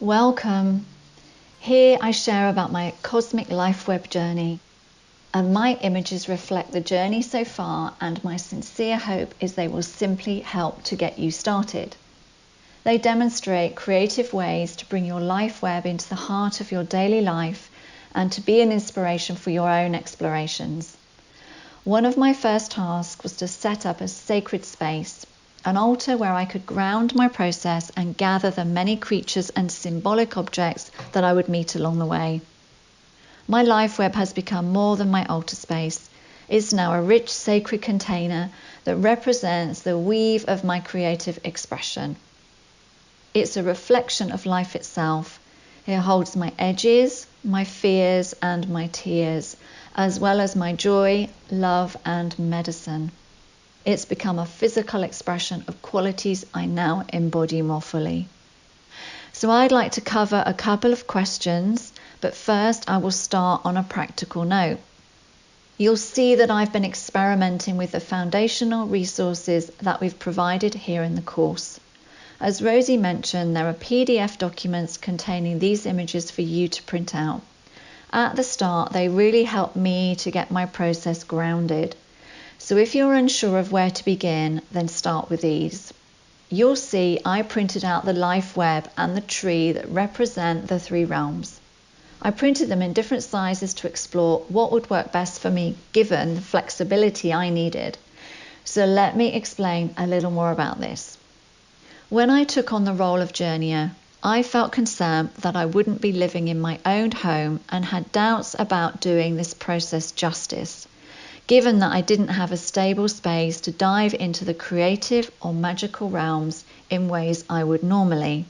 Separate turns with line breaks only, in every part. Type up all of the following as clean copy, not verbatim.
Welcome. Here I share about my cosmic life web journey, and my images reflect the journey so far, and my sincere hope is they will simply help to get you started. They demonstrate creative ways to bring your life web into the heart of your daily life and to be an inspiration for your own explorations. One of my first tasks was to set up a sacred space, an altar where I could ground my process and gather the many creatures and symbolic objects that I would meet along the way. My life web has become more than my altar space. It's now a rich sacred container that represents the weave of my creative expression. It's a reflection of life itself. It holds my edges, my fears and my tears, as well as my joy, love and medicine. It's become a physical expression of qualities I now embody more fully. So I'd like to cover a couple of questions, but first I will start on a practical note. You'll see that I've been experimenting with the foundational resources that we've provided here in the course. As Rosie mentioned, there are PDF documents containing these images for you to print out. At the start, they really helped me to get my process grounded. So if you're unsure of where to begin, then start with these. You'll see I printed out the life web and the tree that represent the three realms. I printed them in different sizes to explore what would work best for me given the flexibility I needed. So let me explain a little more about this. When I took on the role of journeyer, I felt concerned that I wouldn't be living in my own home and had doubts about doing this process justice, given that I didn't have a stable space to dive into the creative or magical realms in ways I would normally.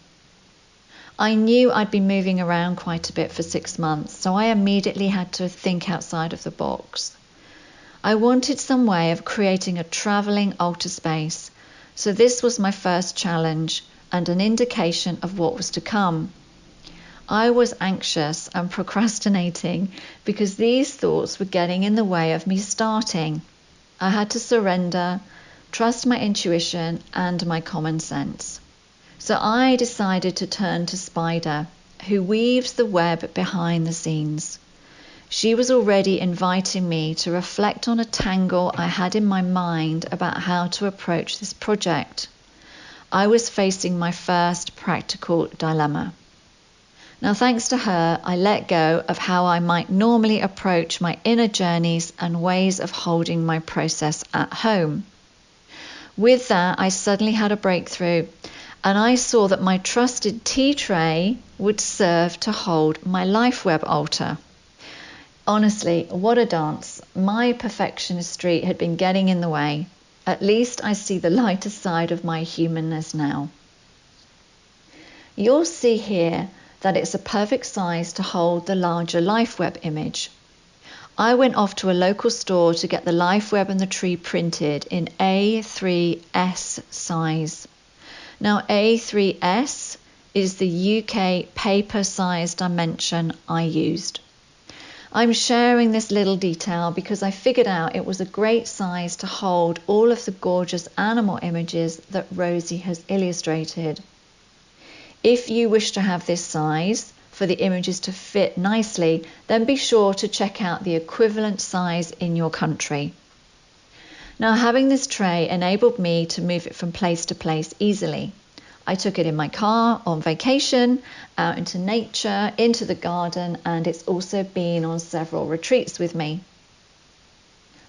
I knew I'd be moving around quite a bit for 6 months, so I immediately had to think outside of the box. I wanted some way of creating a travelling altar space, so this was my first challenge and an indication of what was to come. I was anxious and procrastinating because these thoughts were getting in the way of me starting. I had to surrender, trust my intuition and my common sense. So I decided to turn to Spider, who weaves the web behind the scenes. She was already inviting me to reflect on a tangle I had in my mind about how to approach this project. I was facing my first practical dilemma. Now, thanks to her, I let go of how I might normally approach my inner journeys and ways of holding my process at home. With that, I suddenly had a breakthrough, and I saw that my trusted tea tray would serve to hold my life web altar. Honestly, what a dance. My perfectionist streak had been getting in the way. At least I see the lighter side of my humanness now. You'll see here that it's a perfect size to hold the larger life web image. I went off to a local store to get the life web and the tree printed in A3S size. Now A3S is the UK paper size dimension I used. I'm sharing this little detail because I figured out it was a great size to hold all of the gorgeous animal images that Rosie has illustrated. If you wish to have this size for the images to fit nicely, then be sure to check out the equivalent size in your country. Now, having this tray enabled me to move it from place to place easily. I took it in my car, on vacation, out into nature, into the garden, and it's also been on several retreats with me.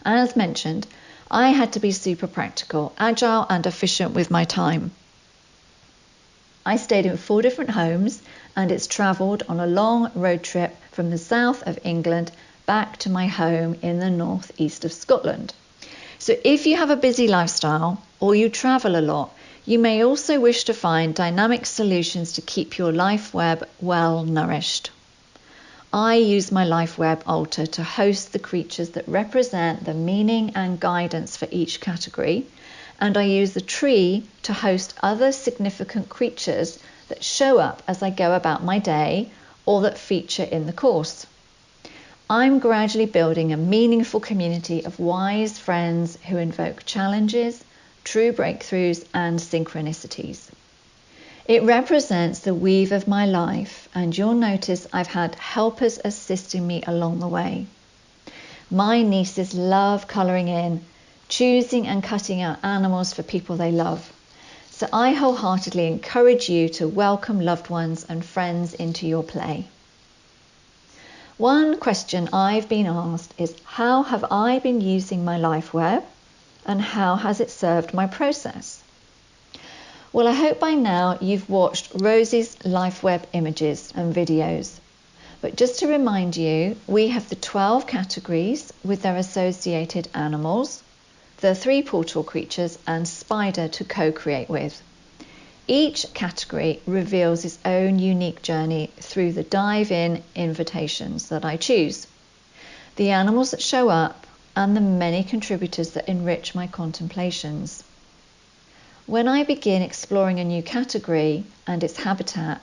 And as mentioned, I had to be super practical, agile and efficient with my time. I stayed in 4 different homes, and it's travelled on a long road trip from the south of England back to my home in the northeast of Scotland. So if you have a busy lifestyle or you travel a lot, you may also wish to find dynamic solutions to keep your life web well nourished. I use my life web altar to host the creatures that represent the meaning and guidance for each category, and I use the tree to host other significant creatures that show up as I go about my day or that feature in the course. I'm gradually building a meaningful community of wise friends who invoke challenges, true breakthroughs and synchronicities. It represents the weave of my life, and you'll notice I've had helpers assisting me along the way. My nieces love colouring in, choosing and cutting out animals for people they love. So I wholeheartedly encourage you to welcome loved ones and friends into your play. One question I've been asked is, how have I been using my life web and how has it served my process? Well, I hope by now you've watched Rosie's life web images and videos. But just to remind you, we have the 12 categories with their associated animals, the 3 portal creatures and spider to co-create with. Each category reveals its own unique journey through the dive-in invitations that I choose, the animals that show up, and the many contributors that enrich my contemplations. When I begin exploring a new category and its habitat,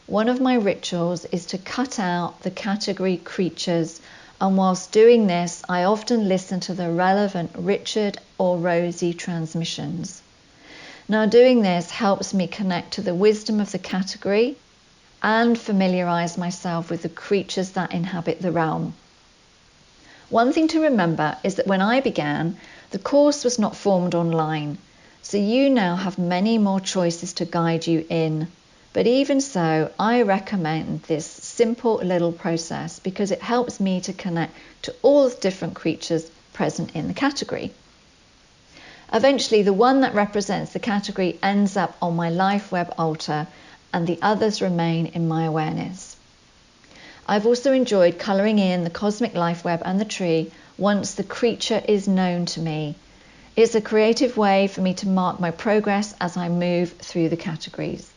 one of my rituals is to cut out the category creatures, and whilst doing this, I often listen to the relevant Richard or Rosie transmissions. Now, doing this helps me connect to the wisdom of the category and familiarise myself with the creatures that inhabit the realm. One thing to remember is that when I began, the course was not formed online, so you now have many more choices to guide you in. But even so, I recommend this simple little process because it helps me to connect to all the different creatures present in the category. Eventually, the one that represents the category ends up on my life web altar and the others remain in my awareness. I've also enjoyed colouring in the cosmic life web and the tree once the creature is known to me. It's a creative way for me to mark my progress as I move through the categories.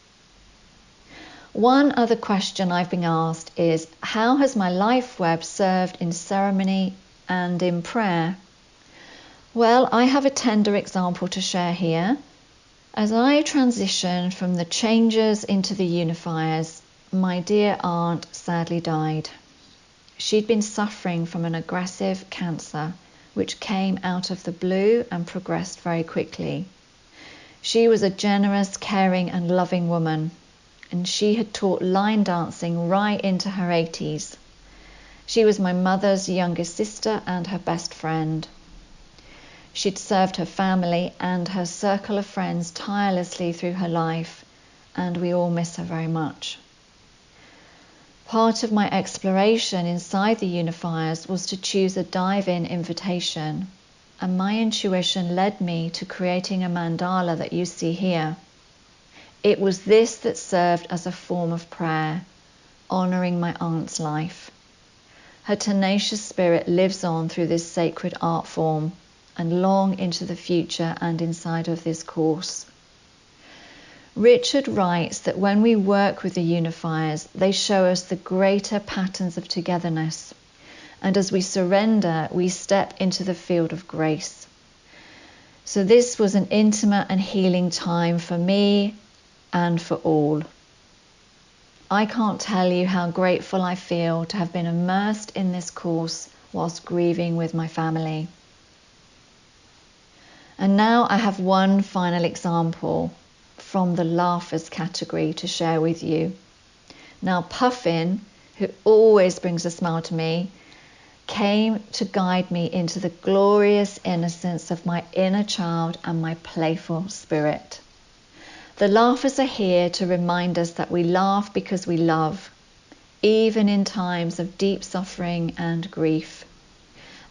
One other question I've been asked is, how has my life web served in ceremony and in prayer? Well, I have a tender example to share here. As I transitioned from the changers into the unifiers, my dear aunt sadly died. She'd been suffering from an aggressive cancer, which came out of the blue and progressed very quickly. She was a generous, caring and loving woman, and she had taught line dancing right into her 80s. She was my mother's youngest sister and her best friend. She'd served her family and her circle of friends tirelessly through her life, and we all miss her very much. Part of my exploration inside the unifiers was to choose a dive-in invitation, and my intuition led me to creating a mandala that you see here. It was this that served as a form of prayer, honouring my aunt's life. Her tenacious spirit lives on through this sacred art form and long into the future and inside of this course. Richard writes that when we work with the unifiers, they show us the greater patterns of togetherness, and as we surrender, we step into the field of grace. So this was an intimate and healing time for me and for all. I can't tell you how grateful I feel to have been immersed in this course whilst grieving with my family. And now I have one final example from the laughers category to share with you. Now Puffin, who always brings a smile to me, came to guide me into the glorious innocence of my inner child and my playful spirit. The laughers are here to remind us that we laugh because we love, even in times of deep suffering and grief.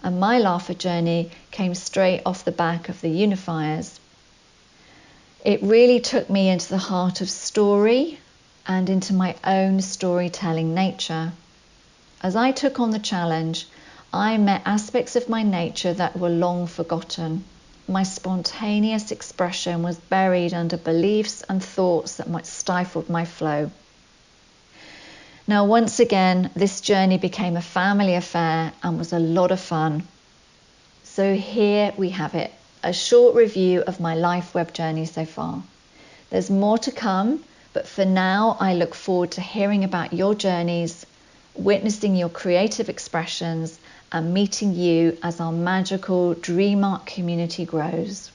And my laughter journey came straight off the back of the unifiers. It really took me into the heart of story and into my own storytelling nature. As I took on the challenge, I met aspects of my nature that were long forgotten. My spontaneous expression was buried under beliefs and thoughts that stifled my flow. Now, once again, this journey became a family affair and was a lot of fun. So here we have it, a short review of my life web journey so far. There's more to come, but for now, I look forward to hearing about your journeys, witnessing your creative expressions, and meeting you as our magical Dream Art community grows.